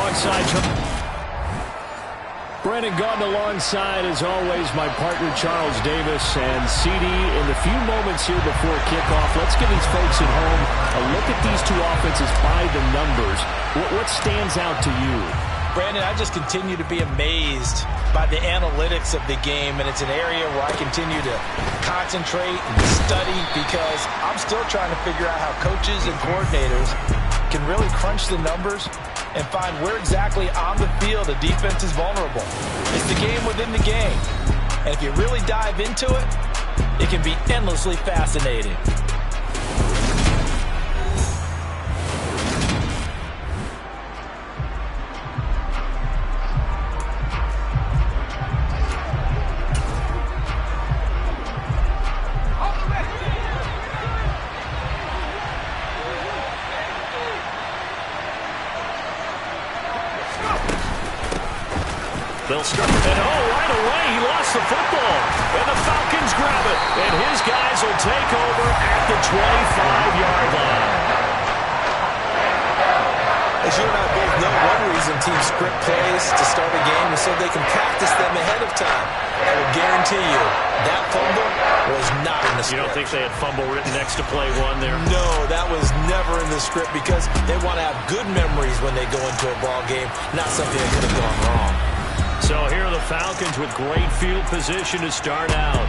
alongside Brennan Gaudin alongside, as always, my partner Charles Davis. And CD, in the few moments here before kickoff, let's give these folks at home a look at these two offenses by the numbers. What stands out to you? Brandon, I just continue to be amazed by the analytics of the game, and it's an area where I continue to concentrate and study because I'm still trying to figure out how coaches and coordinators can really crunch the numbers and find where exactly on the field a defense is vulnerable. It's the game within the game. And if you really dive into it, it can be endlessly fascinating. They'll start, and right away, he lost the football. And the Falcons grab it. And his guys will take over at the 25-yard line. As you and I both know, one reason teams script plays to start a game is so they can practice them ahead of time. I will guarantee you, that fumble was not in the script. You don't think they had fumble written next to play one there? No, that was never in the script because they want to have good memories when they go into a ball game, not something that could have gone wrong. So here are the Falcons with great field position to start out.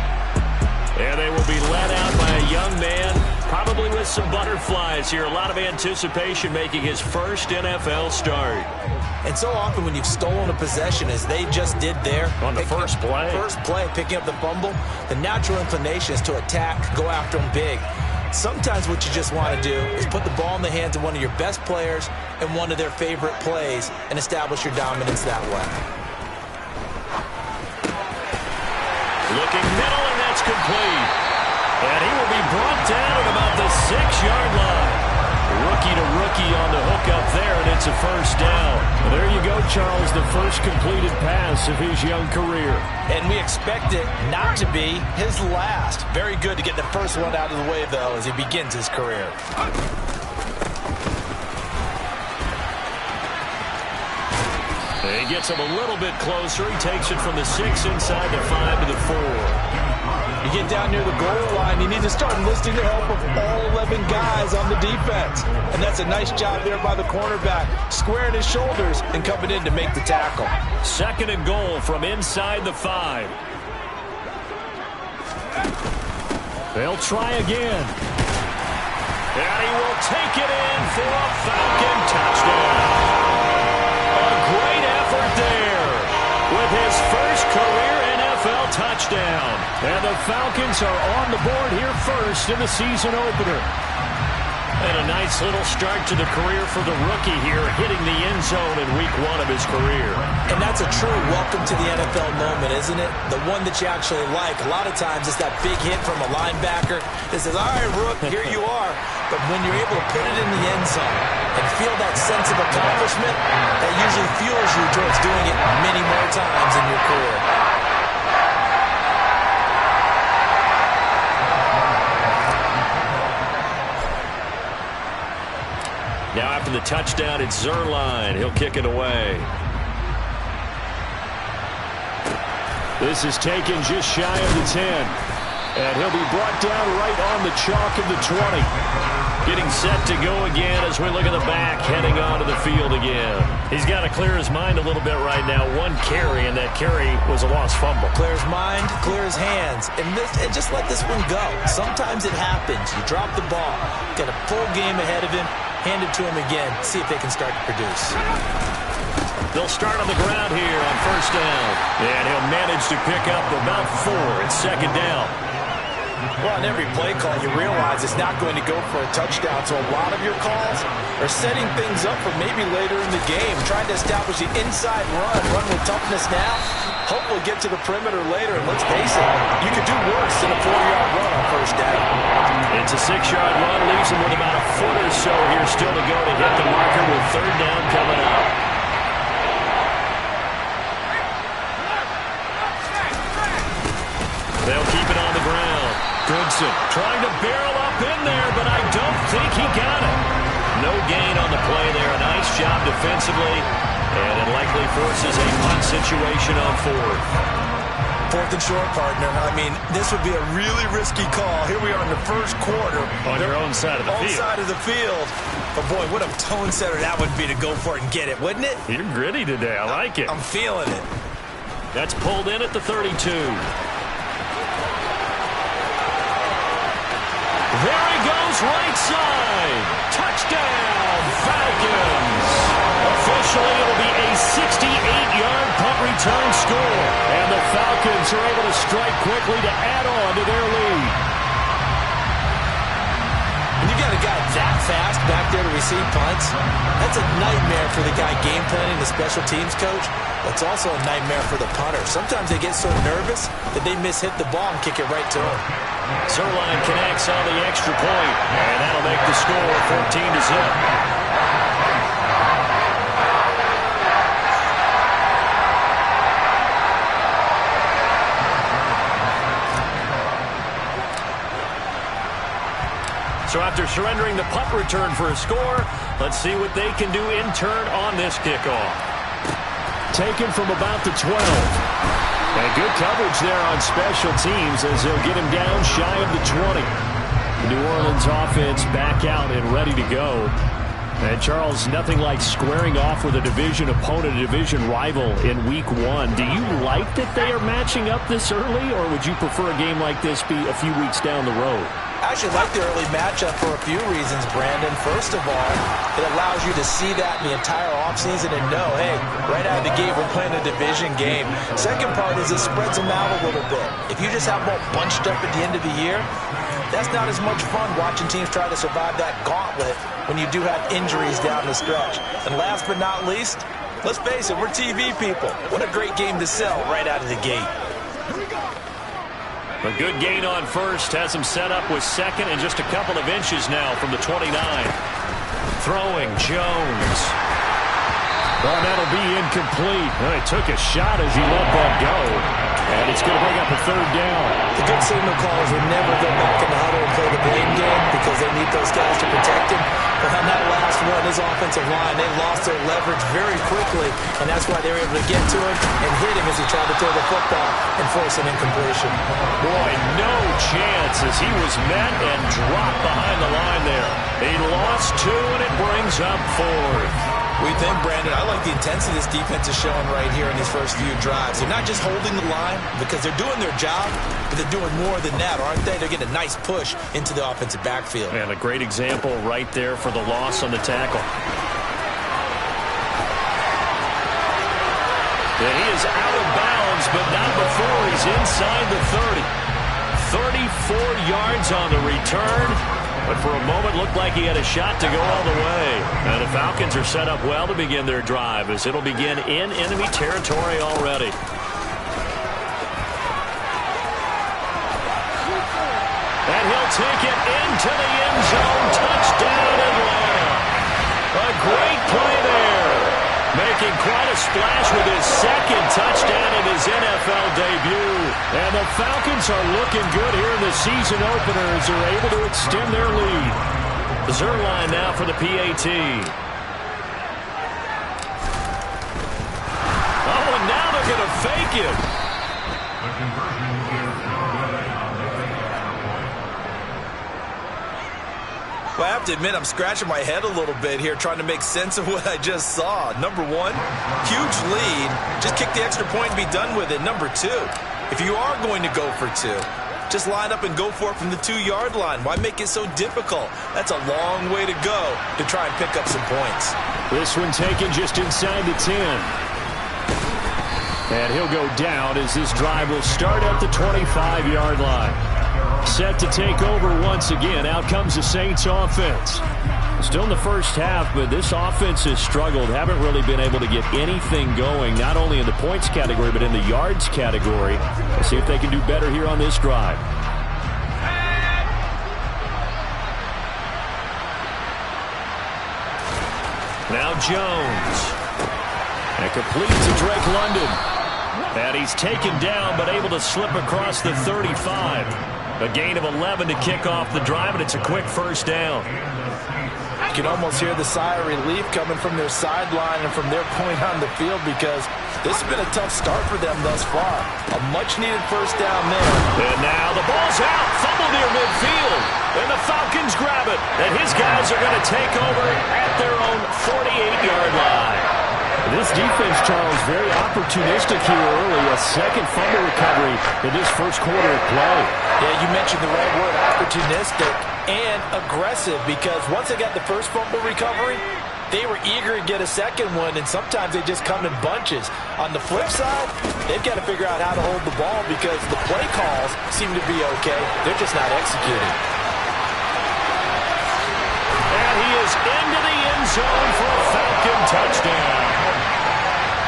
And they will be led out by a young man, probably with some butterflies here. A lot of anticipation making his first NFL start. And so often when you've stolen a possession, as they just did there. On the first play, picking up the fumble, the natural inclination is to attack, go after them big. Sometimes what you just want to do is put the ball in the hands of one of your best players in one of their favorite plays and establish your dominance that way. Looking middle, and that's complete. And he will be brought down at about the 6-yard line. Rookie to rookie on the hook up there, and it's a first down. Well, there you go, Charles, the first completed pass of his young career. And we expect it not to be his last. Very good to get the first one out of the way, though, as he begins his career. He gets him a little bit closer. He takes it from the 6 inside the 5 to the 4. You get down near the goal line, you need to start enlisting the help of all 11 guys on the defense. And that's a nice job there by the cornerback, squaring his shoulders and coming in to make the tackle. Second and goal from inside the 5. They'll try again. And he will take it in for a Falcon touchdown. Great effort there with his first career NFL touchdown. And the Falcons are on the board here first in the season opener. And a nice little start to the career for the rookie here, hitting the end zone in week 1 of his career. And that's a true welcome to the NFL moment, isn't it? The one that you actually like. A lot of times it's that big hit from a linebacker that says, all right, Rook, here you are. But when you're able to put it in the end zone and feel that sense of accomplishment, that usually fuels you towards doing it many more times in your career. Now after the touchdown, it's Zerline. He'll kick it away. This is taken just shy of the 10. And he'll be brought down right on the chalk of the 20. Getting set to go again as we look at the back, heading onto the field again. He's got to clear his mind a little bit right now. One carry, and that carry was a lost fumble. Clear his mind, clear his hands, and just let this one go. Sometimes it happens. You drop the ball. Got a full game ahead of him. Hand it to him again. See if they can start to produce. They'll start on the ground here on first down. And he'll manage to pick up about 4. It's second down. Well, on every play call, you realize it's not going to go for a touchdown. So a lot of your calls are setting things up for maybe later in the game, trying to establish the inside run with toughness now. Hopefully get to the perimeter later, and let's face it, you could do worse than a 4-yard run on first down. It's a 6-yard run, leaves him with about a foot or so here still to go to hit the marker with third down coming up. They'll keep it on the ground. Goodson trying to barrel up in there, but I don't think he got it. No gain on the play there. A nice job defensively. And it likely forces a punt situation on fourth. Fourth and short, partner. I mean, this would be a really risky call. Here we are in the first quarter. On your own side of the field. Own side of the field. But, boy, what a tone setter that would be to go for it and get it, wouldn't it? You're gritty today. I like it. I'm feeling it. That's pulled in at the 32. There he goes, right side. Touchdown, Falcons. Officially, it'll be a 68-yard punt return score. And the Falcons are able to strike quickly to add on to their lead. When you got a guy that fast back there to receive punts, that's a nightmare for the guy game planning, the special teams coach. It's also a nightmare for the punter. Sometimes they get so nervous that they mishit the ball and kick it right to him. Zerline connects on the extra point, and that'll make the score 14-0. So after surrendering the punt return for a score, let's see what they can do in turn on this kickoff. Taken from about the 12. And good coverage there on special teams as they'll get him down shy of the 20. The New Orleans offense back out and ready to go. And Charles, nothing like squaring off with a division opponent, a division rival in week one. Do you like that they are matching up this early, or would you prefer a game like this be a few weeks down the road? I actually like the early matchup for a few reasons, Brandon. First of all, it allows you to see that in the entire offseason and know, hey, right out of the gate, we're playing a division game. Second part is it spreads them out a little bit. If you just have them all bunched up at the end of the year, that's not as much fun watching teams try to survive that gauntlet when you do have injuries down the stretch. And last but not least, let's face it, we're TV people. What a great game to sell right out of the gate. A good gain on first has him set up with second and just a couple of inches now from the 29. Throwing Jones. Well, that'll be incomplete. Well, he took a shot as he let that go. And it's going to bring up a third down. The good signal callers will never go back in the huddle and play the blame game because they need those guys to protect him. But on that last one, his offensive line, they lost their leverage very quickly, and that's why they were able to get to him and hit him as he tried to throw the football and force an incompletion. Boy, no chance as he was met and dropped behind the line there. He lost two, and it brings up fourth. What do you think, Brandon? I like the intensity this defense is showing right here in these first few drives. They're not just holding the line because they're doing their job, but they're doing more than that, aren't they? They're getting a nice push into the offensive backfield. And a great example right there for the loss on the tackle. And he is out of bounds, but not before he's inside the 30. 34 yards on the return. But for a moment, looked like he had a shot to go all the way. And the Falcons are set up well to begin their drive as it'll begin in enemy territory already. And he'll take it into the end zone. Touchdown, Atlanta. A great play there. Making quite a splash with his second touchdown in his NFL debut. And the Falcons are looking good here in the season opener as they're able to extend their lead. Zerline now for the PAT. Oh, and now they're going to fake it. Well, I have to admit, I'm scratching my head a little bit here trying to make sense of what I just saw. Number one, huge lead. Just kick the extra point and be done with it. Number two, if you are going to go for two, just line up and go for it from the 2-yard line. Why make it so difficult? That's a long way to go to try and pick up some points. This one taken just inside the 10. And he'll go down as this drive will start at the 25-yard line. Set to take over once again. Out comes the Saints offense. Still in the first half, but this offense has struggled. Haven't really been able to get anything going, not only in the points category, but in the yards category. Let's see if they can do better here on this drive. Now Jones. And complete to Drake London. And he's taken down, but able to slip across the 35. A gain of 11 to kick off the drive, and it's a quick first down. You can almost hear the sigh of relief coming from their sideline and from their point on the field, because this has been a tough start for them thus far. A much-needed first down there. And now the ball's out. Fumble near midfield. And the Falcons grab it. And his guys are going to take over at their own 48-yard line. This defense, Charles, very opportunistic here early. A second fumble recovery in this first quarter of play. Yeah, you mentioned the right word, opportunistic and aggressive, because once they got the first fumble recovery, they were eager to get a second one, and sometimes they just come in bunches. On the flip side, they've got to figure out how to hold the ball, because the play calls seem to be okay. They're just not executing. And he is into the end zone for a Falcon touchdown.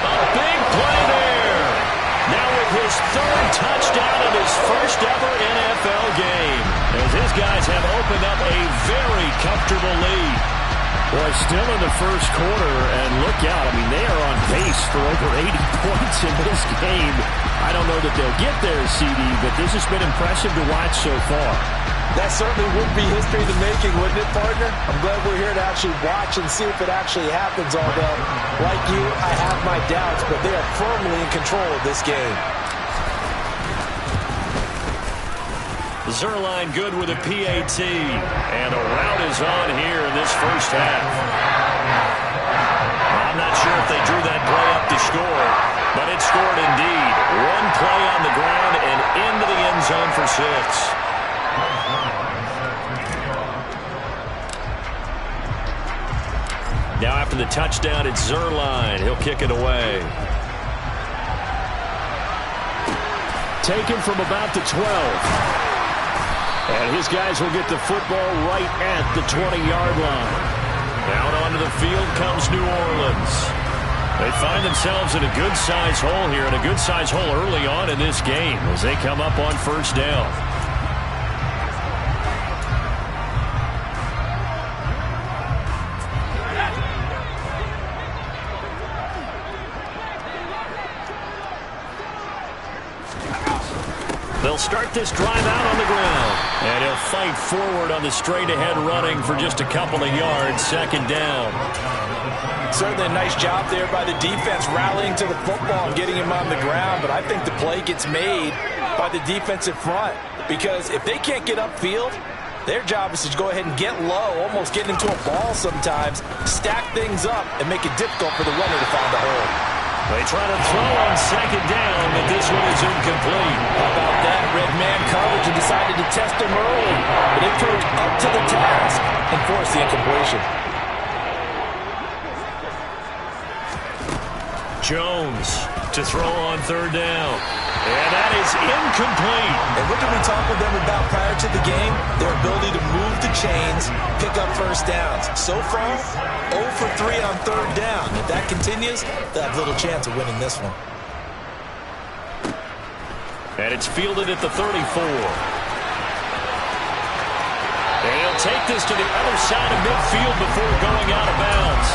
A big play there. Now with his third touchdown of his first ever NFL game, as his guys have opened up a very comfortable lead. Boy, still in the first quarter, and look out. I mean, they are on pace for over 80 points in this game. I don't know that they'll get there, CD, but this has been impressive to watch so far. That certainly would be history in the making, wouldn't it, partner? I'm glad we're here to actually watch and see if it actually happens, although, like you, I have my doubts, but they are firmly in control of this game. Zerline good with a PAT, and a route is on here in this first half. I'm not sure if they drew that play up to score, but it scored indeed. One play on the ground and into the end zone for 6. Now after the touchdown, it's Zerline. He'll kick it away. Taken from about the 12. And his guys will get the football right at the 20-yard line. Out onto the field comes New Orleans. They find themselves in a good-sized hole here, and a good-sized hole early on in this game as they come up on first down. They'll start this drive out on the ground. And he'll fight forward on the straight-ahead running for just a couple of yards. Second down. Certainly a nice job there by the defense, rallying to the football and getting him on the ground. But I think the play gets made by the defensive front, because if they can't get upfield, their job is to go ahead and get low, almost get into a ball sometimes, stack things up, and make it difficult for the runner to find a hole. They try to throw on second down, but this one is incomplete. How about that? Red man coverage and decided to test him early. But it proved up to the task and forced the incompletion. Jones to throw on third down. And that is incomplete. And what did we talk with them about prior to the game? Their ability to move the chains, pick up first downs. So far, 0 for 3 on third down. If that continues, they'll have little chance of winning this one. And it's fielded at the 34. And he'll take this to the other side of midfield before going out of bounds.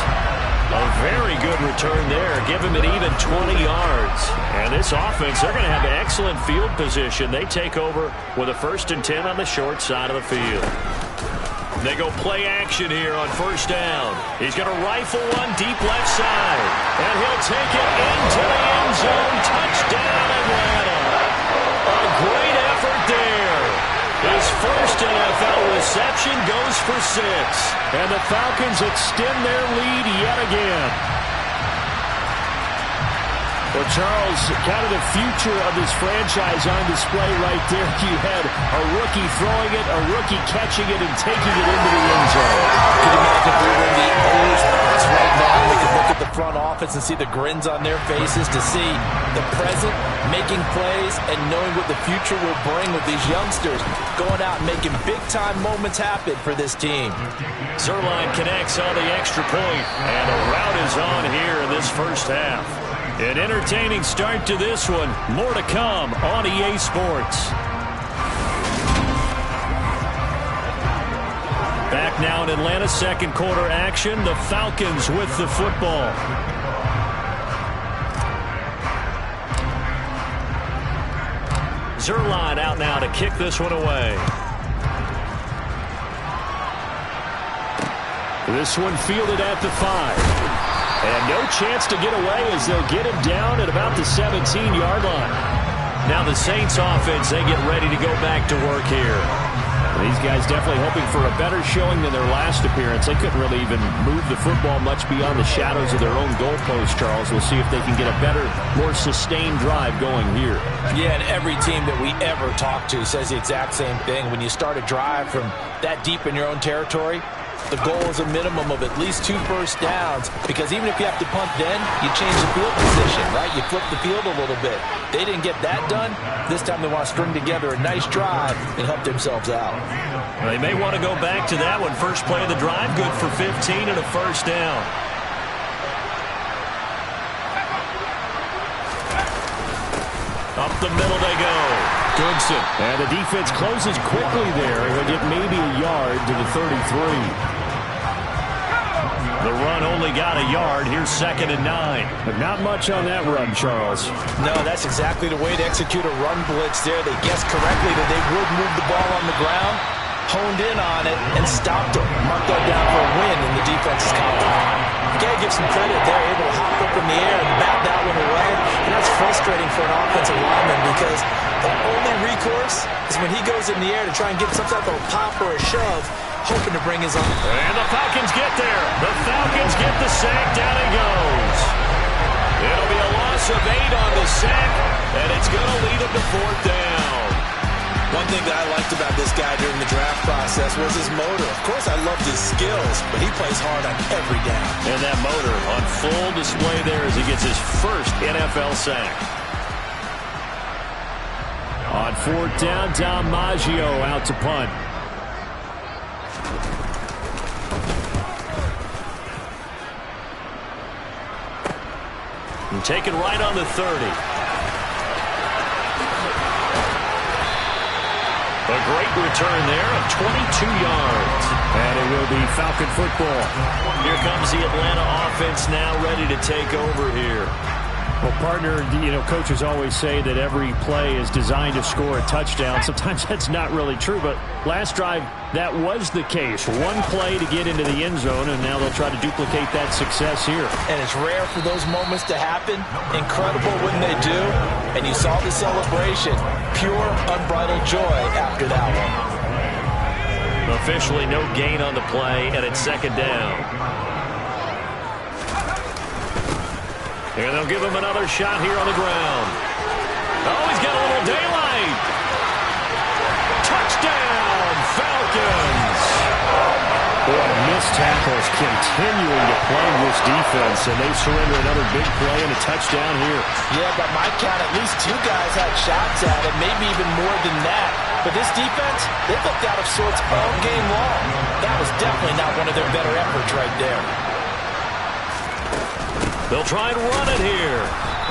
A very good return there. Give him an even 20 yards. And this offense, they're going to have excellent field position. They take over with a 1st and 10 on the short side of the field. They go play action here on first down. He's going to rifle one deep left side. And he'll take it into the end zone. Touchdown, Atlanta. A great effort there. His first NFL reception goes for 6. And the Falcons extend their lead yet again. Well, Charles, kind of the future of this franchise on display right there. You had a rookie throwing it, a rookie catching it, and taking it into the end zone. Can you imagine if we were in the owner's box right now? We could look at the front office and see the grins on their faces, to see the present making plays and knowing what the future will bring with these youngsters going out and making big-time moments happen for this team. Zerline connects on the extra point, and a route is on here in this first half. An entertaining start to this one. More to come on EA Sports. Back now in Atlanta, second quarter action. The Falcons with the football. Zerline out now to kick this one away. This one fielded at the 5. And no chance to get away as they'll get him down at about the 17-yard line. Now the Saints offense, they get ready to go back to work here. These guys definitely hoping for a better showing than their last appearance. They couldn't really even move the football much beyond the shadows of their own goalpost, Charles. We'll see if they can get a better, more sustained drive going here. Yeah, and every team that we ever talk to says the exact same thing. When you start a drive from that deep in your own territory, the goal is a minimum of at least 2 first downs, because even if you have to punt then, you change the field position, right? You flip the field a little bit. They didn't get that done. This time they want to string together a nice drive and help themselves out. Well, they may want to go back to that one. First play of the drive, good for 15 and a first down. Up the middle they go. Goodson. And the defense closes quickly there. He'll get maybe a yard to the 33. The run only got a yard. Here's 2nd and 9. But not much on that run, Charles. No, that's exactly the way to execute a run blitz there. They guessed correctly that they would move the ball on the ground, honed in on it, and stopped them. Marked that down for a win in the defense's column. Gotta give some credit. They're able to hop up in the air and bat that one away. And that's frustrating for an offensive lineman, because the only recourse is when he goes in the air to try and get some type of a pop or a shove, hoping to bring his own. And the Falcons get there. The Falcons get the sack. Down he goes. It'll be a loss of 8 on the sack, and it's going to lead them to 4th down. One thing that I liked about this guy during the draft process was his motor. Of course, I loved his skills, but he plays hard on every down. And that motor on full display there as he gets his first NFL sack. On 4th down, Dom Maggio out to punt. And taken right on the 30. A great return there of 22 yards. And it will be Falcon football. Here comes the Atlanta offense now ready to take over here. Well, partner, coaches always say that every play is designed to score a touchdown. Sometimes that's not really true, but last drive, that was the case. One play to get into the end zone, and now they'll try to duplicate that success here. And it's rare for those moments to happen. Incredible when they do. And you saw the celebration. Pure, unbridled joy after that one. Officially no gain on the play, and it's 2nd down. And they'll give him another shot here on the ground. Oh, he's got a little daylight. Touchdown, Falcons. Boy, missed tackles continuing to plague this defense, and they surrender another big play and a touchdown here. Yeah, by my count, at least 2 guys had shots at it, maybe even more than that. But this defense, they looked out of sorts all game long. That was definitely not one of their better efforts right there. They'll try and run it here.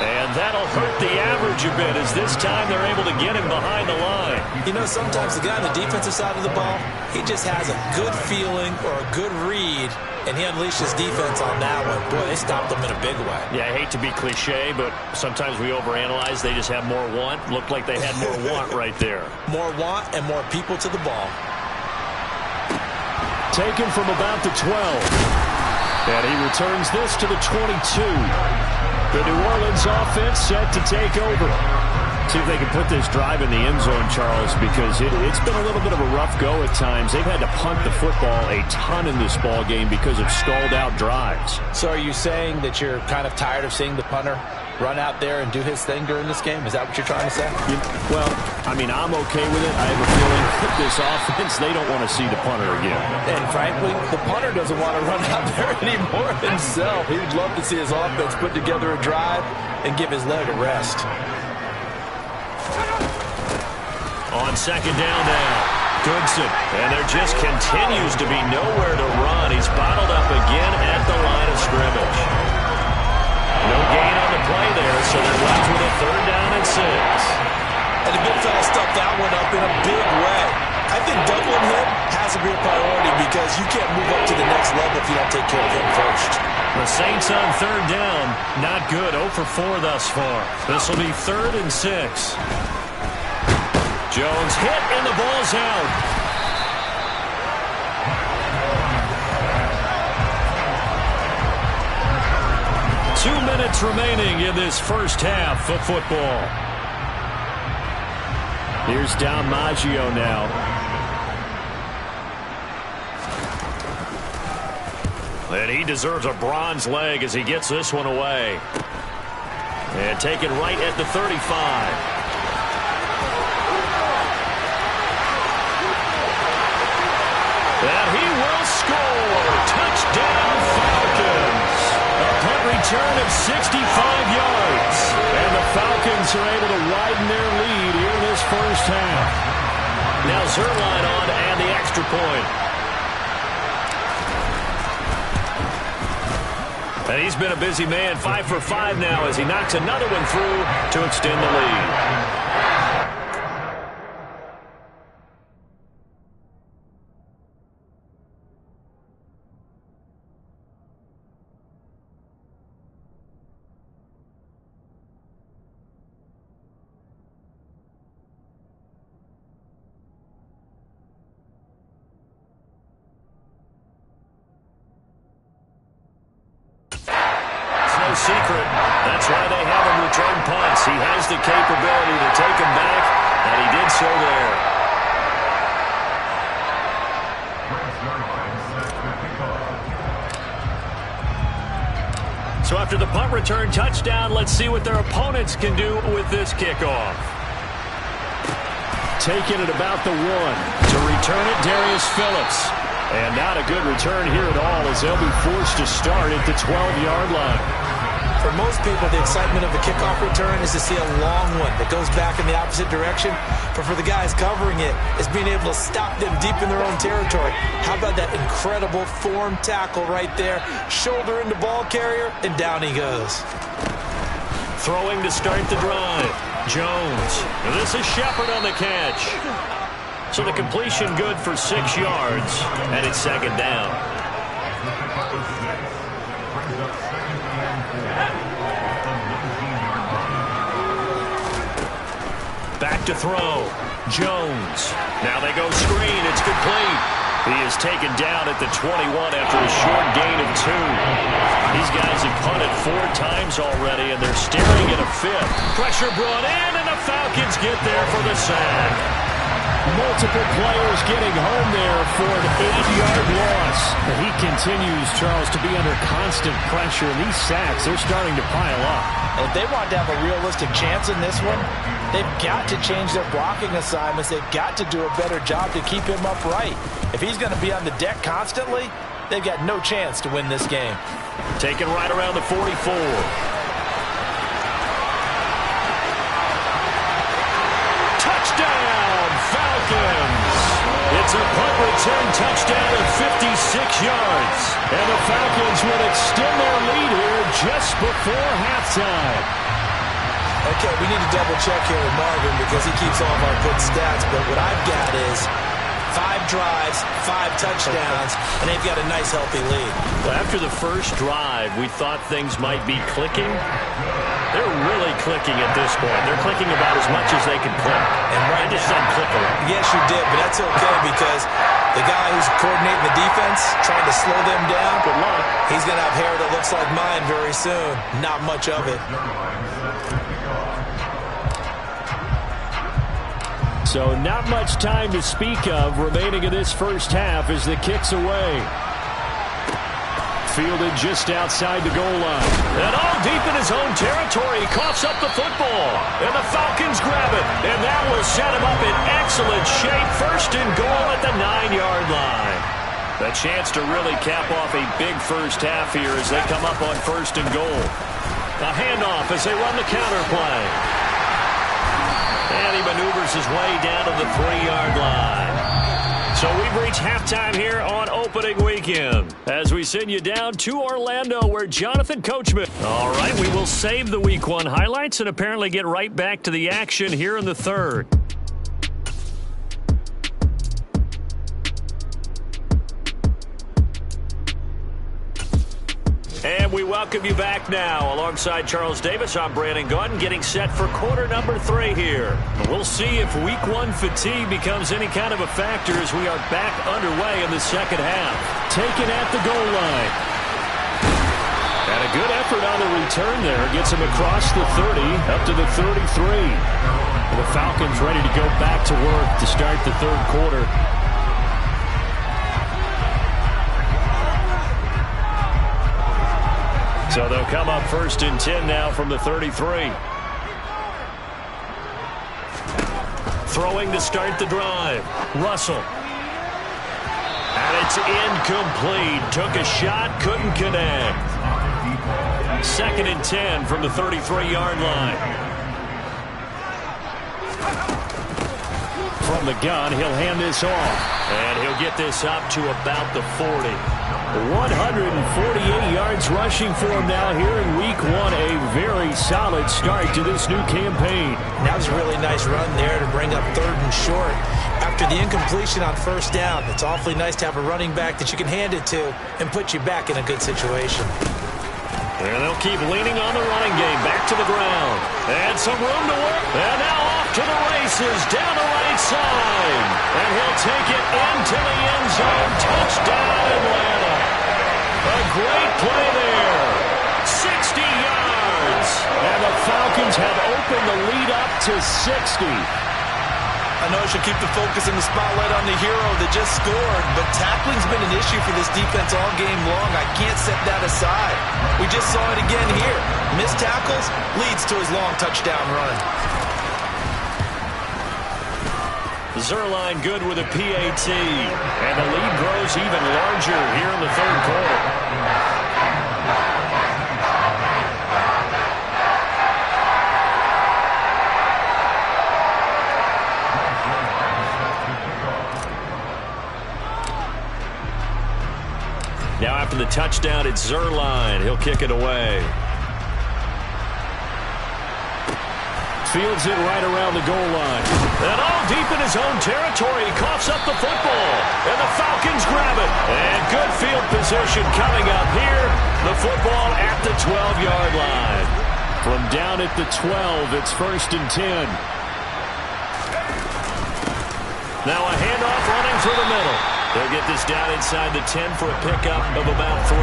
And that'll hurt the average a bit, as this time they're able to get him behind the line. You know, sometimes the guy on the defensive side of the ball, he just has a good feeling or a good read, and he unleashed his defense on that one. Boy, they stopped him in a big way. Yeah, I hate to be cliche, but sometimes we overanalyze. They just have more want. Looked like they had more want right there. More want and more people to the ball. Taken from about the 12. And he returns this to the 22. The New Orleans offense set to take over. See if they can put this drive in the end zone, Charles, because it's been a little bit of a rough go at times. They've had to punt the football a ton in this ball game because of stalled out drives. So are you saying that you're kind of tired of seeing the punter run out there and do his thing during this game? Is that what you're trying to say? Well, I mean, I'm okay with it. I have a feeling that this offense, they don't want to see the punter again. And frankly, the punter doesn't want to run out there anymore himself. He would love to see his offense put together a drive and give his leg a rest. On 2nd down now, Goodson. And there just continues to be nowhere to run. He's bottled up again at the line of scrimmage. No gain on the play there, so they're left with a 3rd down and 6. And the big fella stuffed that one up in a big way. I think doubling him has to be a priority, because you can't move up to the next level if you don't take care of him first. The Saints on 3rd down. Not good. 0 for 4 thus far. This will be 3rd and 6. Jones hit, and the ball's out. 2 minutes remaining in this first half of football. Here's DiMaggio now. And he deserves a bronze leg as he gets this one away. And taken right at the 35. And he will score. Touchdown, Falcons. A punt return of 65 yards. And the Falcons are able to widen their lead here in this first half. Now Zerline on and the extra point. And he's been a busy man, 5 for 5 now as he knocks another one through to extend the lead. Secret. That's why they have him return punts. He has the capability to take him back, and he did so there. So after the punt return touchdown, let's see what their opponents can do with this kickoff. Taking it about the 1. To return it, Darius Phillips. And not a good return here at all as they'll be forced to start at the 12-yard line. For most people, the excitement of the kickoff return is to see a long one that goes back in the opposite direction. But for the guys covering it, it's being able to stop them deep in their own territory. How about that incredible form tackle right there? Shoulder into ball carrier, and down he goes. Throwing to start the drive. Jones. And this is Shepard on the catch. So the completion good for 6 yards, and it's second down. Back to throw. Jones. Now they go screen. It's complete. He is taken down at the 21 after a short gain of 2. These guys have punted 4 times already, and they're staring at a 5th. Pressure brought in, and the Falcons get there for the sack. Multiple players getting home there for an 8-yard loss. And he continues, Charles, to be under constant pressure. And these sacks, they're starting to pile up. And if they want to have a realistic chance in this one, they've got to change their blocking assignments. They've got to do a better job to keep him upright. If he's going to be on the deck constantly, they've got no chance to win this game. Taken right around the 44. Touchdown, Falcons! It's a punt return touchdown of 56 yards. And the Falcons will extend their lead here just before halftime. Okay, we need to double check here with Marvin because he keeps all of our good stats. But what I've got is 5 drives, 5 touchdowns, and they've got a nice, healthy lead. Well, after the first drive, we thought things might be clicking. They're really clicking at this point. They're clicking about as much as they can click. And right, I just said click a lot. Yes, you did, but that's okay because the guy who's coordinating the defense, trying to slow them down, good luck. He's going to have hair that looks like mine very soon. Not much of it. So not much time to speak of remaining in this first half as the kick's away. Fielded just outside the goal line. And all deep in his own territory, he coughs up the football. And the Falcons grab it. And that will set him up in excellent shape. First and goal at the 9-yard line. A chance to really cap off a big first half here as they come up on first and goal. A handoff as they run the counter play. And he maneuvers his way down to the 3-yard line. So we've reached halftime here on opening weekend as we send you down to Orlando where Jonathan Coachman. All right, we will save the Week 1 highlights and apparently get right back to the action here in the third. And we welcome you back now. Alongside Charles Davis, I'm Brandon Gunn, getting set for quarter number 3 here. We'll see if Week 1 fatigue becomes any kind of a factor as we are back underway in the second half. Taken at the goal line. And a good effort on the return there. Gets him across the 30, up to the 33. And the Falcons ready to go back to work to start the third quarter. So they'll come up 1st and 10 now from the 33. Throwing to start the drive. Russell. And it's incomplete. Took a shot, couldn't connect. 2nd and 10 from the 33-yard line. From the gun, he'll hand this off. And he'll get this up to about the 40. 148 yards rushing for him now here in week 1. A very solid start to this new campaign. That was a really nice run there to bring up 3rd and short. After the incompletion on 1st down, it's awfully nice to have a running back that you can hand it to and put you back in a good situation. And they'll keep leaning on the running game. Back to the ground. And some room to work. And now off to the races. Down the right side. And he'll take it into the end zone. Touchdown, Atlanta. A great play there. 60 yards. And the Falcons have opened the lead up to 60. I know I should keep the focus and the spotlight on the hero that just scored, but tackling's been an issue for this defense all game long. I can't set that aside. We just saw it again here. Missed tackles leads to his long touchdown run. Zerline good with a PAT. And the lead grows even larger here in the third quarter. Now after the touchdown, it's Zerline. He'll kick it away. Fields it right around the goal line. And all deep in his own territory. He coughs up the football. And the Falcons grab it. And good field position coming up here. The football at the 12-yard line. From down at the 12, it's 1st and 10. Now a handoff running through the middle. They'll get this down inside the 10 for a pickup of about 3.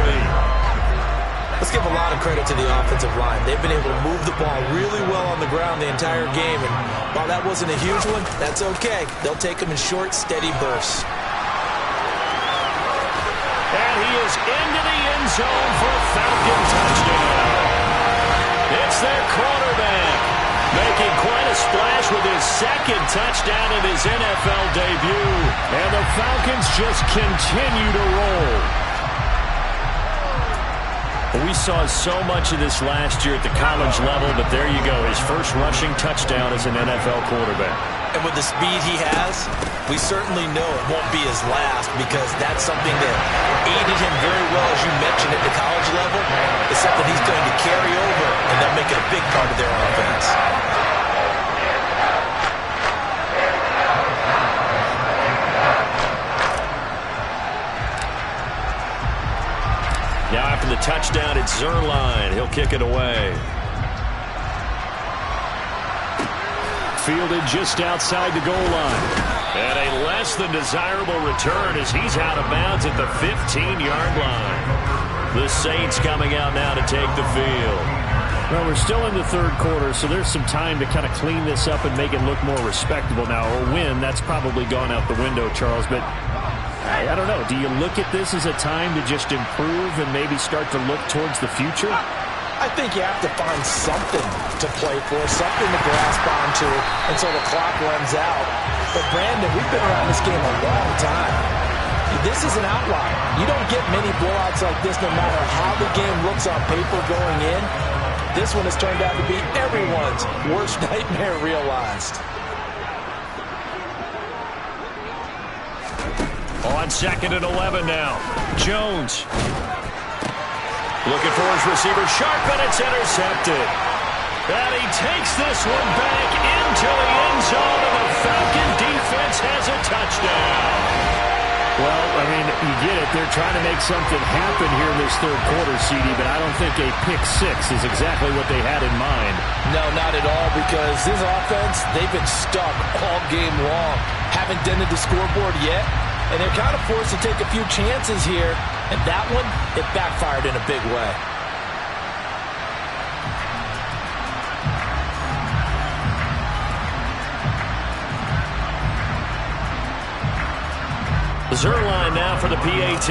Let's give a lot of credit to the offensive line. They've been able to move the ball really well on the ground the entire game. And while that wasn't a huge one, that's okay. They'll take them in short, steady bursts. And he is into the end zone for a Falcon touchdown. It's their quarterback, making quite a splash with his 2nd touchdown of his NFL debut. And the Falcons just continue to roll. We saw so much of this last year at the college level, but there you go, his first rushing touchdown as an NFL quarterback. And with the speed he has, we certainly know it won't be his last, because that's something that aided him very well, as you mentioned, at the college level. It's something he's going to carry over, and they'll make it a big part of their offense. Now after the touchdown, it's Zerline. He'll kick it away. Fielded just outside the goal line. And a less than desirable return as he's out of bounds at the 15-yard line. The Saints coming out now to take the field. Well, we're still in the third quarter, so there's some time to kind of clean this up and make it look more respectable now. A win, that's probably gone out the window, Charles, but I don't know. Do you look at this as a time to just improve and maybe start to look towards the future? I think you have to find something to play for, something to grasp onto until the clock runs out. But, Brandon, we've been around this game a long time. This is an outlier. You don't get many blowouts like this no matter how the game looks on paper going in. This one has turned out to be everyone's worst nightmare realized. On 2nd and 11 now. Jones. Looking for his receiver. Sharp, and it's intercepted. And he takes this one back into the end zone, and the Falcon defense has a touchdown. Well, I mean, you get it. They're trying to make something happen here in this third quarter, CD, but I don't think a pick 6 is exactly what they had in mind. No, not at all, because this offense, they've been stuck all game long. Haven't dented the scoreboard yet. And they're kind of forced to take a few chances here. And that one, it backfired in a big way. Zerline now for the PAT.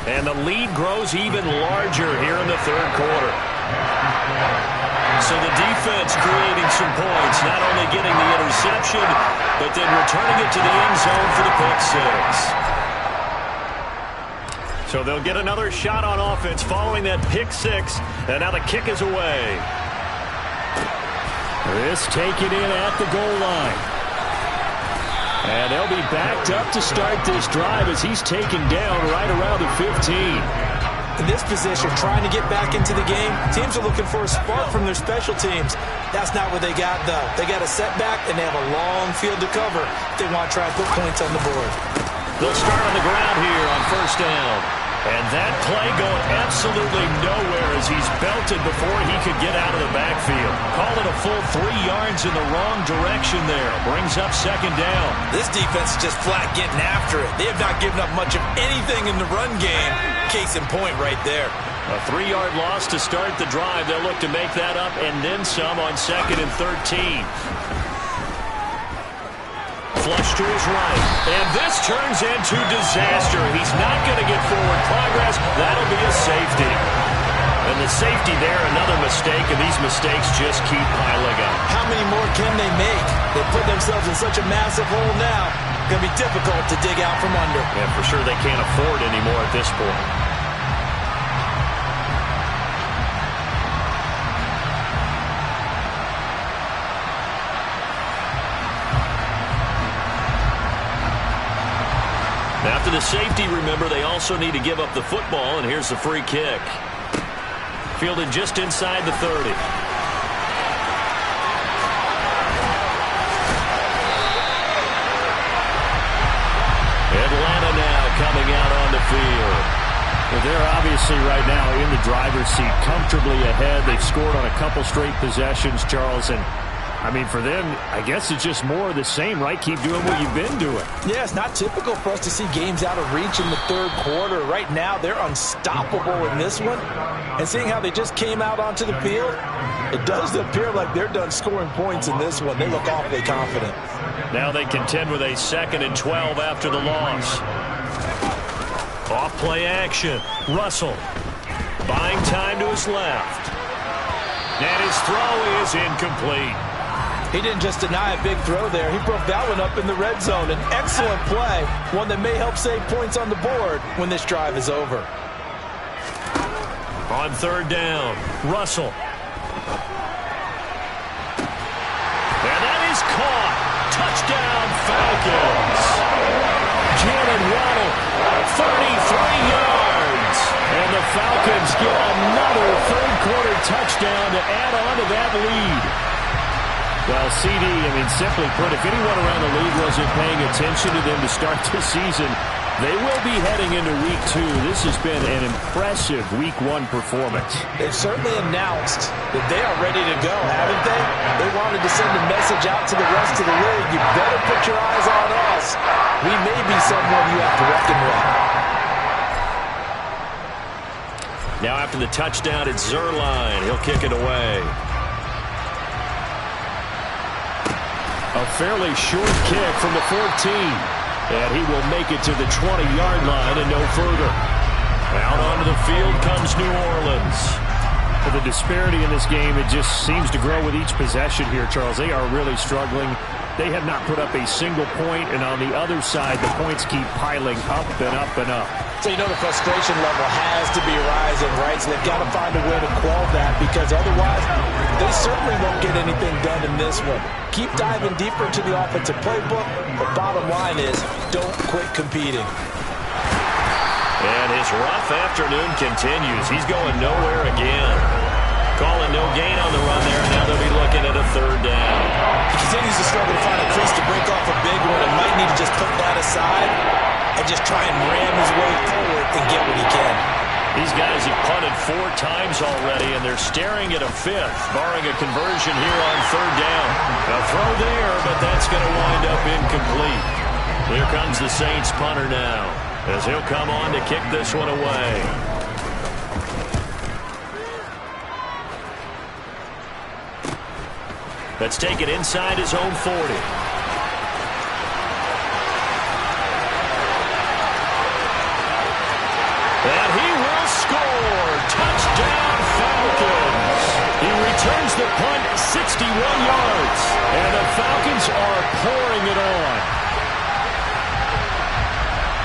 And the lead grows even larger here in the third quarter. So the defense creating some points, not only getting the interception, but then returning it to the end zone for the pick six. So they'll get another shot on offense following that pick six, and now the kick is away. This taken in at the goal line. And they'll be backed up to start this drive as he's taken down right around the 15. In this position, trying to get back into the game, teams are looking for a spark from their special teams. That's not what they got, though. They got a setback, and they have a long field to cover if they want to try and put points on the board. They'll start on the ground here on first down. And that play going absolutely nowhere as he's belted before he could get out of the backfield. Call it a full 3 yards in the wrong direction there. Brings up second down. This defense is just flat getting after it. They have not given up much of anything in the run game. Case in point right there. A 3-yard loss to start the drive. They'll look to make that up and then some on 2nd and 13. Flush to his right. And this turns into disaster. He's not going to get forward progress. That'll be a safety. And the safety there, another mistake, and these mistakes just keep piling up. How many more can they make? They put themselves in such a massive hole now. Going to be difficult to dig out from under. Yeah, for sure they can't afford any more at this point. After the safety, remember, they also need to give up the football, and here's the free kick. Fielded just inside the 30. Atlanta now coming out on the field. Well, they're obviously right now in the driver's seat, comfortably ahead. They've scored on a couple straight possessions, Charles, and I mean, for them, I guess it's just more of the same, right? Keep doing what you've been doing. Yeah, it's not typical for us to see games out of reach in the third quarter. Right now, they're unstoppable in this one. And seeing how they just came out onto the field, it does appear like they're done scoring points in this one. They look awfully confident. Now they contend with a 2nd and 12 after the loss. Off play action. Russell buying time to his left. And his throw is incomplete. He didn't just deny a big throw there. He broke that one up in the red zone. An excellent play, one that may help save points on the board when this drive is over. On 3rd down, Russell. And that is caught. Touchdown, Falcons. Jalen Waddle, 33 yards. And the Falcons get another third-quarter touchdown to add on to that lead. Well, CD, I mean, simply put, if anyone around the league wasn't paying attention to them to start this season, they will be heading into Week 2. This has been an impressive Week 1 performance. They've certainly announced that they are ready to go, haven't they? They wanted to send a message out to the rest of the league. You better put your eyes on us. We may be someone you have to reckon with. Now after the touchdown, it's Zerline. He'll kick it away. A fairly short kick from the 14. And he will make it to the 20-yard line and no further. Out onto the field comes New Orleans. Well, the disparity in this game, it just seems to grow with each possession here, Charles. They are really struggling. They have not put up a single point, and on the other side, the points keep piling up and up and up. So you know the frustration level has to be rising, right? So they've got to find a way to quell that, because otherwise they certainly won't get anything done in this one. Keep diving deeper into the offensive playbook, but bottom line is don't quit competing. And his rough afternoon continues. He's going nowhere again. Calling no gain on the run there. Now they'll be looking at a 3rd down. He continues to struggle to find a crease to break off a big one, and might need to just put that aside and just try and ram his way forward and get what he can. These guys have punted 4 times already, and they're staring at a 5th, barring a conversion here on 3rd down. A throw there, but that's going to wind up incomplete. Here comes the Saints punter now, as he'll come on to kick this one away. Let's take it inside his own 40. And he will score. Touchdown, Falcons. He returns the punt 61 yards. And the Falcons are pouring it on.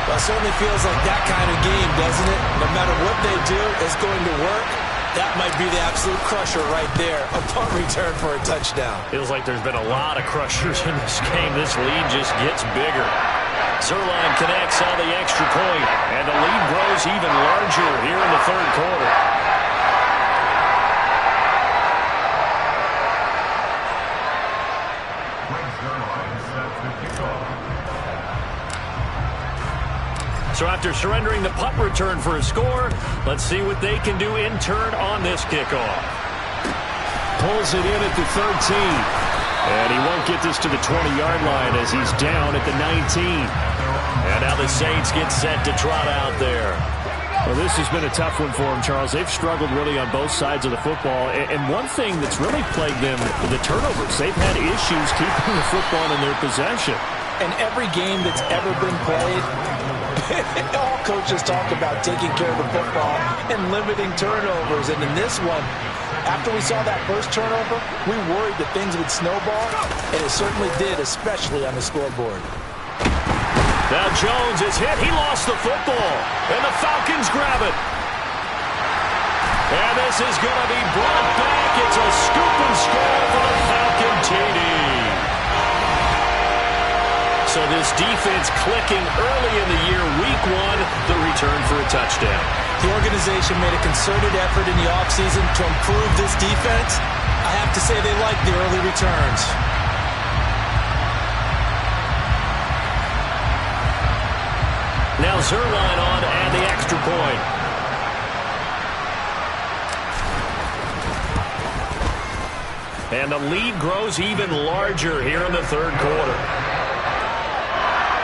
Well, it certainly feels like that kind of game, doesn't it? No matter what they do, it's going to work. That might be the absolute crusher right there. A punt return for a touchdown. Feels like there's been a lot of crushers in this game. This lead just gets bigger. Zerline connects on the extra point, and the lead grows even larger here in the third quarter. So after surrendering the punt return for a score, let's see what they can do in turn on this kickoff. Pulls it in at the 13. And he won't get this to the 20-yard line as he's down at the 19. And now the Saints get set to trot out there. Well, this has been a tough one for them, Charles. They've struggled really on both sides of the football. And one thing that's really plagued them, the turnovers. They've had issues keeping the football in their possession. And every game that's ever been played, all coaches talk about taking care of the football and limiting turnovers. And in this one, after we saw that first turnover, we worried that things would snowball, and it certainly did, especially on the scoreboard. Now Jones is hit. He lost the football, and the Falcons grab it. And this is going to be brought back. It's a scoop and score for the Falcon TD. So this defense clicking early in the year, week one, the return for a touchdown. The organization made a concerted effort in the offseason to improve this defense. I have to say they like the early returns. Now Zerline on and the extra point. And the lead grows even larger here in the third quarter.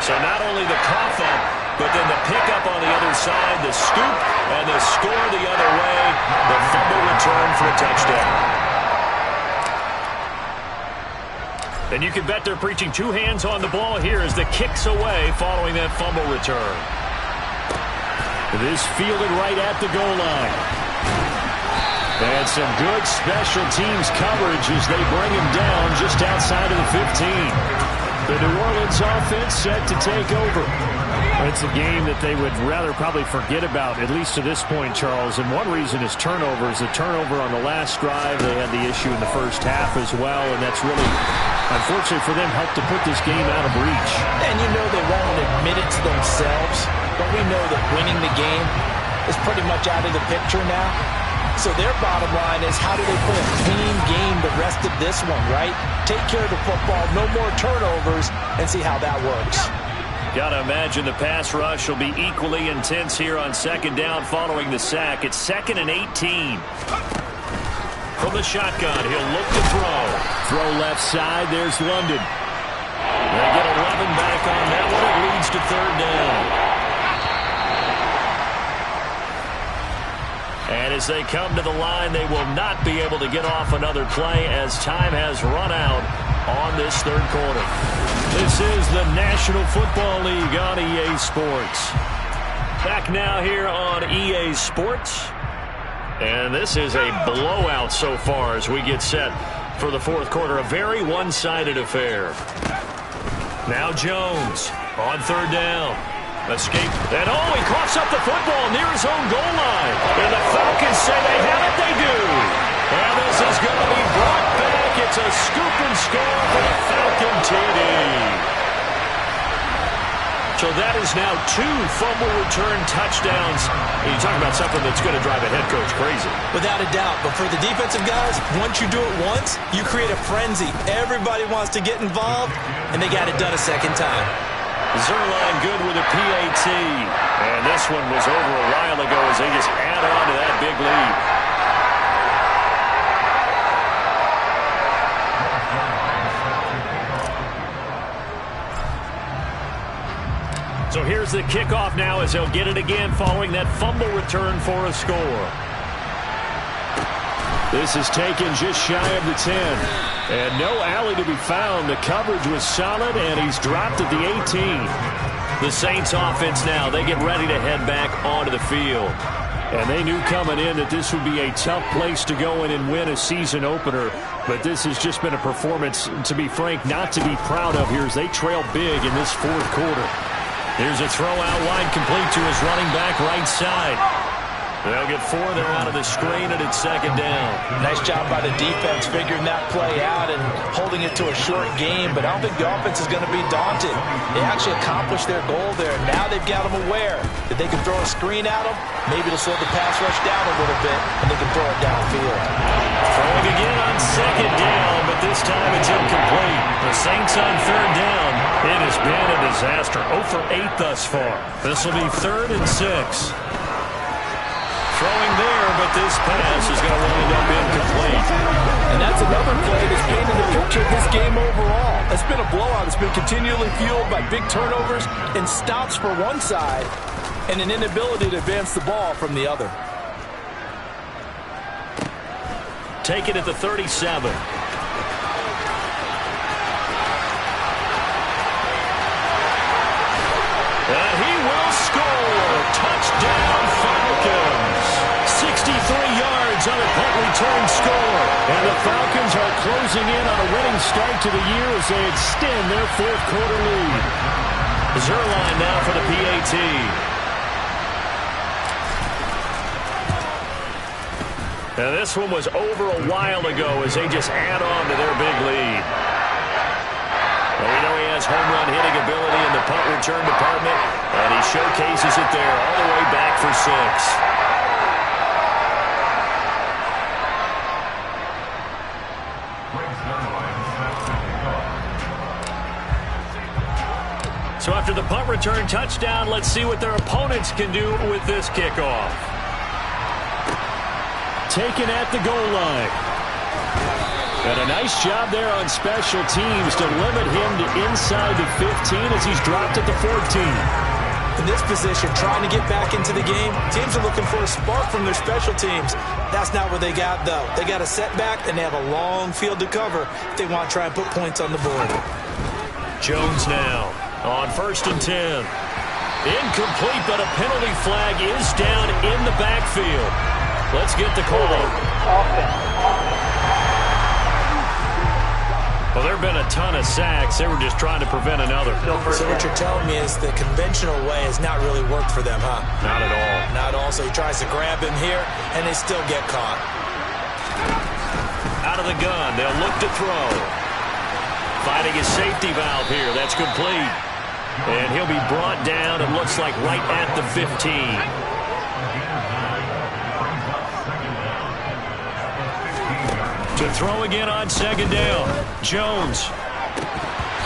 So not only the cough up, but then the pickup on the other side, the scoop, and the score the other way, the fumble return for a touchdown. And you can bet they're preaching two hands on the ball here as the kick's away following that fumble return. This fielded right at the goal line. And some good special teams coverage as they bring him down just outside of the 15. The New Orleans offense set to take over. It's a game that they would rather probably forget about, at least to this point, Charles. And one reason is turnovers. The turnover on the last drive, they had the issue in the first half as well, and that's really, unfortunately for them, helped to put this game out of reach. And you know they won't admit it to themselves, but we know that winning the game is pretty much out of the picture now. So their bottom line is, how do they play a clean game the rest of this one, right? Take care of the football, no more turnovers, and see how that works. Got to imagine the pass rush will be equally intense here on second down following the sack. It's 2nd and 18. From the shotgun, he'll look to throw. Throw left side, there's London. They get 11 back on that one. It leads to third down. And as they come to the line, they will not be able to get off another play as time has run out on this third quarter. This is the National Football League on EA Sports. Back now here on EA Sports. And this is a blowout so far as we get set for the fourth quarter. A very one-sided affair. Now Jones on third down. Escape. And he coughs up the football near his own goal line. And the Falcons say they have it. They do. And this is going to be brought back. It's a scoop and score for the Falcon TD. So that is now 2 fumble return touchdowns. You talk about something that's going to drive a head coach crazy. Without a doubt. But for the defensive guys, once you do it once, you create a frenzy. Everybody wants to get involved, and they got it done a second time. Zerline good with a PAT. And this one was over a while ago as they just add on to that big lead. So here's the kickoff now as they'll get it again following that fumble return for a score. This is taken just shy of the 10. And no alley to be found. The coverage was solid, and he's dropped at the 18. The Saints offense now, they get ready to head back onto the field. And they knew coming in that this would be a tough place to go in and win a season opener. But this has just been a performance, to be frank, not to be proud of here as they trail big in this fourth quarter. Here's a throw out wide, complete to his running back right side. They'll get 4 there out of the screen, and it's second down. Nice job by the defense figuring that play out and holding it to a short game, but I don't think the offense is going to be daunted. They actually accomplished their goal there. Now they've got them aware that they can throw a screen at them. Maybe it'll slow the pass rush down a little bit, and they can throw it downfield. Throwing again on second down, but this time it's incomplete. The Saints on third down. It has been a disaster. 0 for 8 thus far. This will be 3rd and 6. Throwing there, but this pass is going to wind up incomplete. And that's another play that's painted the picture of this game overall. It's been a blowout. It's been continually fueled by big turnovers and stops for one side and an inability to advance the ball from the other. Take it at the 37. And he will score. Touchdown, Falcons. 63 yards on a punt return score. And the Falcons are closing in on a winning start to the year as they extend their fourth quarter lead. Zerline now for the PAT. Now this one was over a while ago as they just add on to their big lead. Well, we know he has home run hitting ability in the punt return department, and he showcases it there all the way back for 6. So after the punt return touchdown, let's see what their opponents can do with this kickoff. Taken at the goal line. And a nice job there on special teams to limit him to inside the 15 as he's dropped at the 14. In this position, trying to get back into the game, teams are looking for a spark from their special teams. That's not what they got, though. They got a setback, and they have a long field to cover if they want to try and put points on the board. Jones now on 1st and 10. Incomplete, but a penalty flag is down in the backfield. Let's get the call. Well, there have been a ton of sacks. They were just trying to prevent another. So what you're telling me is the conventional way has not really worked for them, huh? Not at all. Not at all. So he tries to grab him here, and they still get caught. Out of the gun. They'll look to throw. Finding his safety valve here. That's complete. And he'll be brought down, it looks like, right at the 15. To throw again on second down. Jones.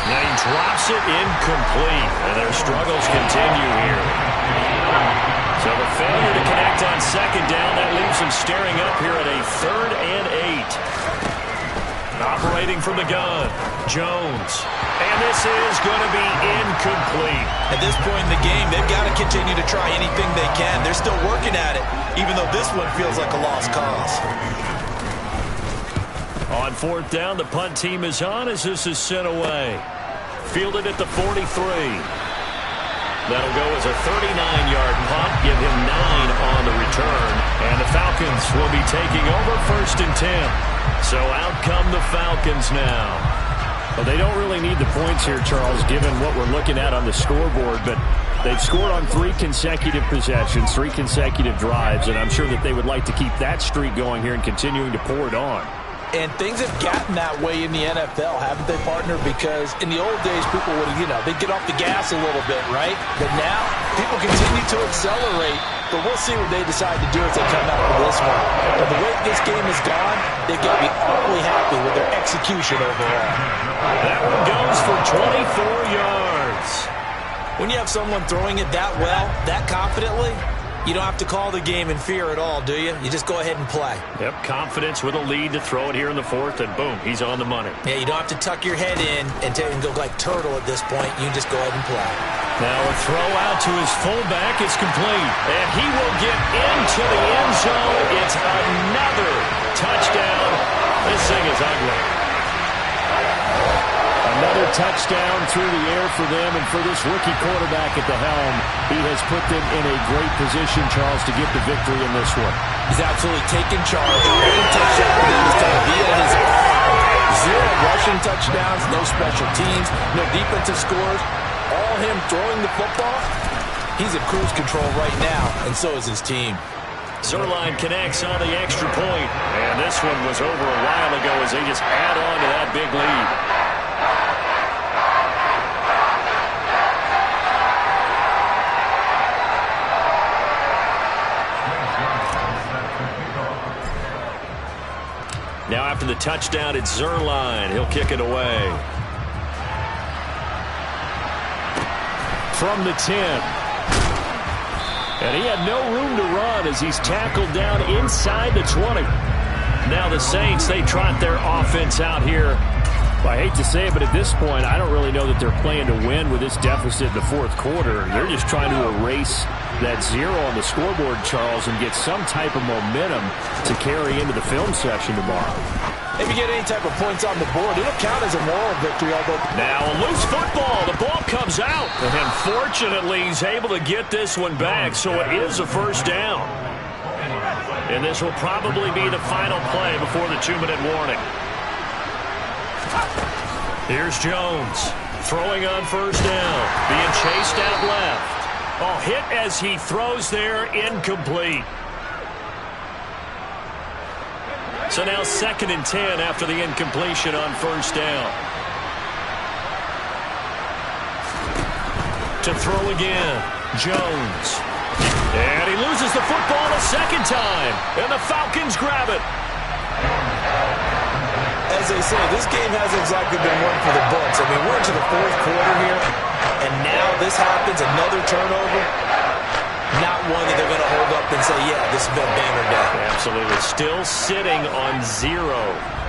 Now he drops it incomplete. And their struggles continue here. So the failure to connect on second down, that leaves them staring up here at a 3rd and 8. Operating from the gun. Jones. And this is going to be incomplete. At this point in the game, they've got to continue to try anything they can. They're still working at it, even though this one feels like a lost cause. On 4th down, the punt team is on as this is sent away. Fielded at the 43. That'll go as a 39-yard punt, give him 9 on the return. And the Falcons will be taking over 1st and 10. So out come the Falcons now. Well, they don't really need the points here, Charles, given what we're looking at on the scoreboard, but they've scored on 3 consecutive possessions, 3 consecutive drives, and I'm sure that they would like to keep that streak going here and continuing to pour it on. And things have gotten that way in the NFL, haven't they, partner? Because in the old days, people would, they'd get off the gas a little bit, right? But now, people continue to accelerate. But we'll see what they decide to do as they come out with this one. But the way this game has gone, they've got to be awfully happy with their execution overall. That one goes for 24 yards. When you have someone throwing it that well, that confidently, You don't have to call the game in fear at all, do you? You just go ahead and play. Yep, confidence with a lead to throw it here in the fourth, and boom, he's on the money. Yeah, you don't have to tuck your head in and go like turtle at this point. You just go ahead and play. Now a throw out to his fullback is complete, and he will get into the end zone. It's another touchdown. This thing is ugly. Another touchdown through the air for them, and for this rookie quarterback at the helm, he has put them in a great position, Charles, to get the victory in this one. He's absolutely taken charge. Every touchdown for them is going to be at his arm. 0 rushing touchdowns, no special teams, no defensive scores. All him throwing the football. He's in cruise control right now, and so is his team. Zerline connects on the extra point, and this one was over a while ago as they just add on to that big lead. Now after the touchdown, it's Zerline. He'll kick it away. From the 10. And he had no room to run as he's tackled down inside the 20. Now the Saints, they trot their offense out here. Well, I hate to say it, but at this point, I don't really know that they're playing to win with this deficit in the fourth quarter. They're just trying to erase that 0 on the scoreboard, Charles, and get some type of momentum to carry into the film session tomorrow. If you get any type of points on the board, it'll count as a moral victory. Although now a loose football. The ball comes out. And fortunately, he's able to get this one back, so it is a first down. And this will probably be the final play before the 2-minute warning. Here's Jones throwing on first down, being chased out left. Oh, hit as he throws there, incomplete. So now 2nd and 10 after the incompletion on first down. To throw again, Jones. And he loses the football a second time, and the Falcons grab it. As they say, this game hasn't exactly been one for the books. I mean, we're into the fourth quarter here, and now this happens, another turnover. Not one that they're going to hold up and say, yeah, this has been a banner day. Absolutely. Still sitting on 0.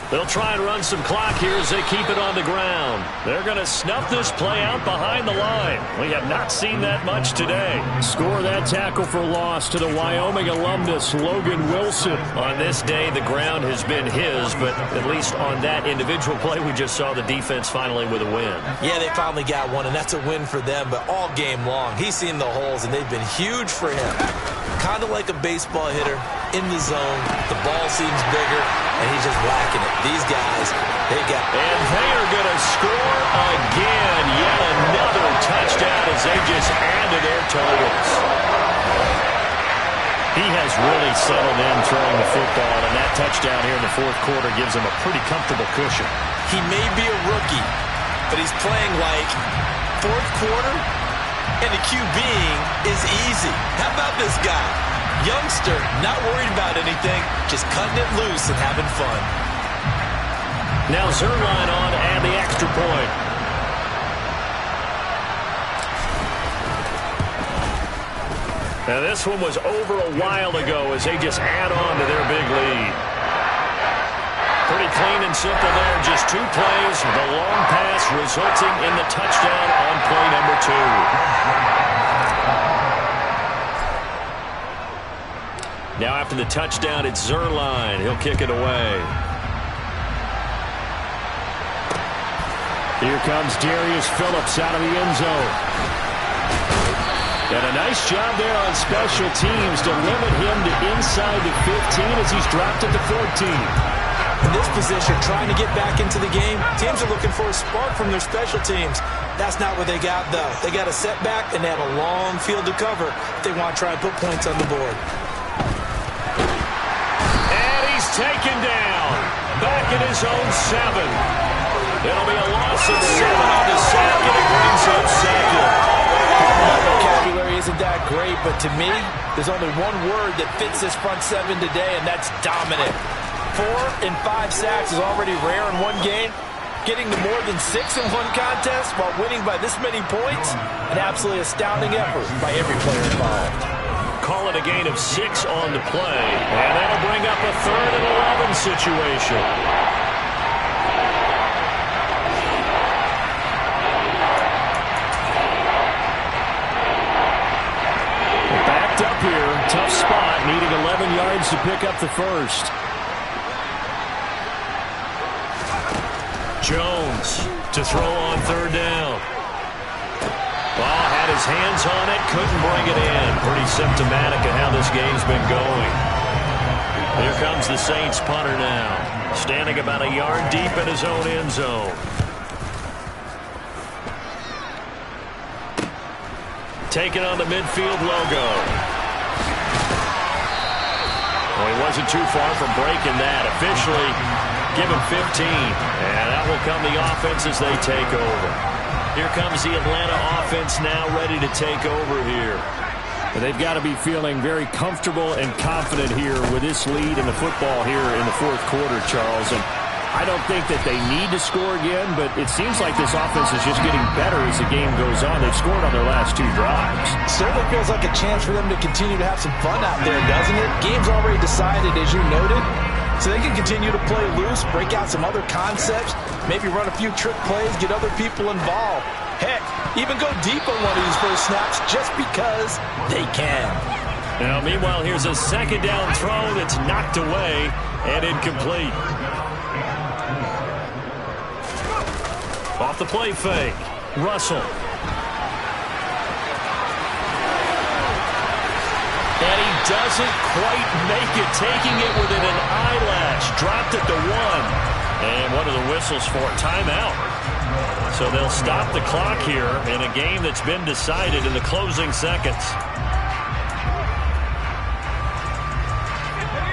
They'll try and run some clock here as they keep it on the ground. They're going to snuff this play out behind the line. We have not seen that much today. Score that tackle for loss to the Wyoming alumnus, Logan Wilson. On this day, the ground has been his, but at least on that individual play, we just saw the defense finally with a win. Yeah, they finally got one, and that's a win for them, but all game long, he's seen the holes, and they've been huge for him. Kind of like a baseball hitter in the zone. The ball seems bigger, and he's just whacking it. These guys, they got... And they are going to score again. Yet another touchdown as they just add to their totals. He has really settled in throwing the football, and that touchdown here in the fourth quarter gives him a pretty comfortable cushion. He may be a rookie, but he's playing like fourth quarter, and the QBing is easy. How about this guy? Youngster, not worried about anything, just cutting it loose and having fun. Now Zerline on and the extra point. Now this one was over a while ago as they just add on to their big lead. Pretty clean and simple there, just 2 plays. The long pass resulting in the touchdown on play number 2. Now after the touchdown, it's Zerline. He'll kick it away. Here comes Darius Phillips out of the end zone. And a nice job there on special teams to limit him to inside the 15 as he's dropped at the 14. In this position, trying to get back into the game, teams are looking for a spark from their special teams. That's not what they got, though. They got a setback, and they have a long field to cover if they want to try and put points on the board. And he's taken down. Back in his own 7. It'll be a loss of 7 on the sack, and it brings up 2nd. My vocabulary isn't that great, but to me, there's only one word that fits this front 7 today, and that's dominant. 4 and 5 sacks is already rare in one game. getting to more than 6 in one contest while winning by this many points. An absolutely astounding effort by every player involved. Call it a gain of 6 on the play, and that'll bring up a 3rd and 11 situation. Backed up here, tough spot, needing 11 yards to pick up the first. Jones to throw on 3rd down. Ball had his hands on it, couldn't bring it in. Pretty symptomatic of how this game's been going. Here comes the Saints punter now, standing about a yard deep in his own end zone. Taking on the midfield logo. Well, he wasn't too far from breaking that. Officially, give him 15. And that will come the offense as they take over. Here comes the Atlanta offense now ready to take over here. And they've got to be feeling very comfortable and confident here with this lead in the football here in the 4th quarter, Charles. And I don't think that they need to score again, but it seems like this offense is just getting better as the game goes on. They've scored on their last 2 drives. Certainly feels like a chance for them to continue to have some fun out there, doesn't it? Game's already decided, as you noted. So they can continue to play loose, break out some other concepts, maybe run a few trick plays, get other people involved. Heck, even go deep on one of these first snaps just because they can. Now, meanwhile, here's a 2nd down throw that's knocked away and incomplete. Off the play fake, Russell. And he doesn't quite make it, taking it within an eyelash. Dropped at the 1. And one of the whistles for timeout. So they'll stop the clock here in a game that's been decided in the closing seconds.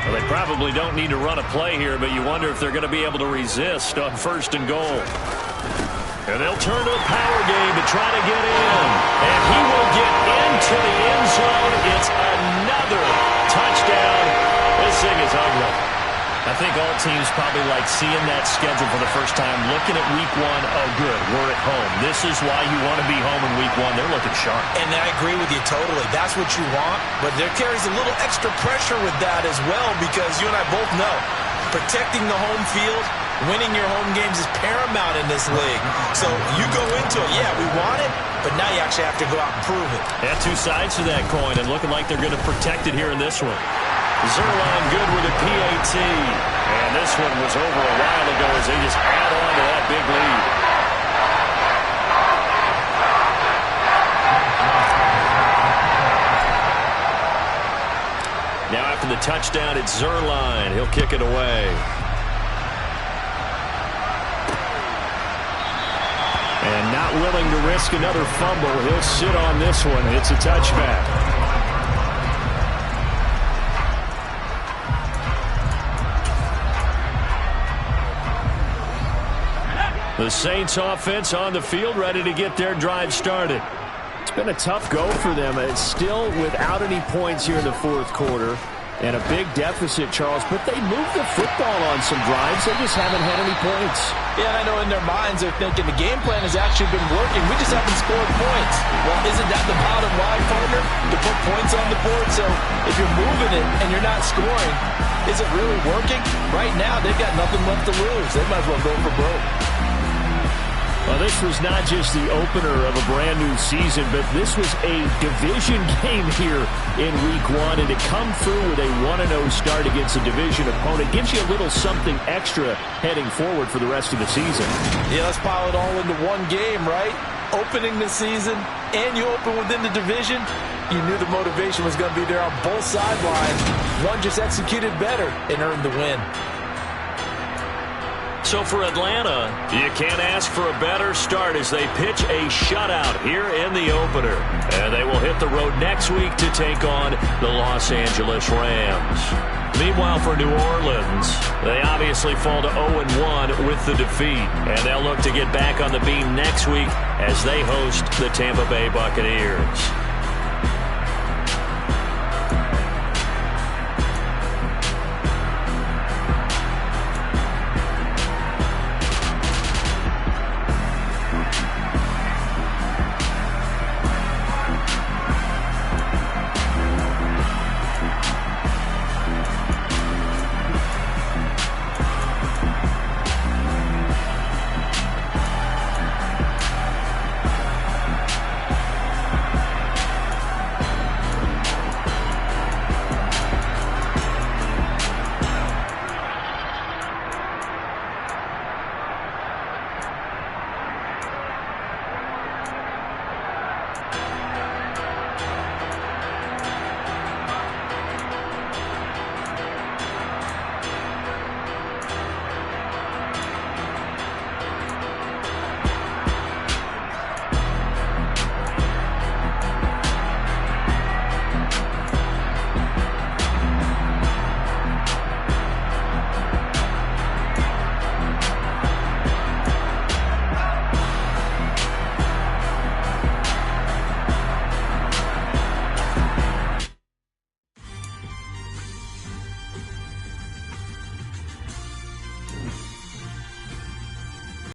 Well, they probably don't need to run a play here, but you wonder if they're going to be able to resist on 1st and goal. And they'll turn to a power game to try to get in. And he will get into the end zone. It's another touchdown. This thing is ugly. I think all teams probably like seeing that schedule for the first time, looking at week 1. Oh, good, we're at home. This is why you want to be home in week 1. They're looking sharp. And I agree with you totally. That's what you want. But there carries a little extra pressure with that as well, because you and I both know protecting the home field, winning your home games is paramount in this league. So you go into it, yeah, we want it, but now you actually have to go out and prove it. Yeah, 2 sides to that coin, and looking like they're going to protect it here in this one. Zerline good with a PAT. And this one was over a while ago as they just add on to that big lead. Now after the touchdown, it's Zerline. He'll kick it away. And not willing to risk another fumble, he'll sit on this one. It's a touchback. The Saints offense on the field, ready to get their drive started. It's been a tough go for them. It's still without any points here in the 4th quarter. And a big deficit, Charles. But they moved the football on some drives. They just haven't had any points. Yeah, and I know in their minds they're thinking the game plan has actually been working. We just haven't scored points. Well, isn't that the bottom line, partner? To put points on the board. So if you're moving it and you're not scoring, is it really working? Right now, they've got nothing left to lose. They might as well go for broke. Well, this was not just the opener of a brand new season, but this was a division game here in week 1. And to come through with a 1-0 start against a division opponent gives you a little something extra heading forward for the rest of the season. Yeah, let's pile it all into one game, right? Opening the season, and you open within the division. You knew the motivation was going to be there on both sidelines. One just executed better and earned the win. So for Atlanta, you can't ask for a better start as they pitch a shutout here in the opener. And they will hit the road next week to take on the Los Angeles Rams. Meanwhile, for New Orleans, they obviously fall to 0-1 with the defeat. And they'll look to get back on the beam next week as they host the Tampa Bay Buccaneers.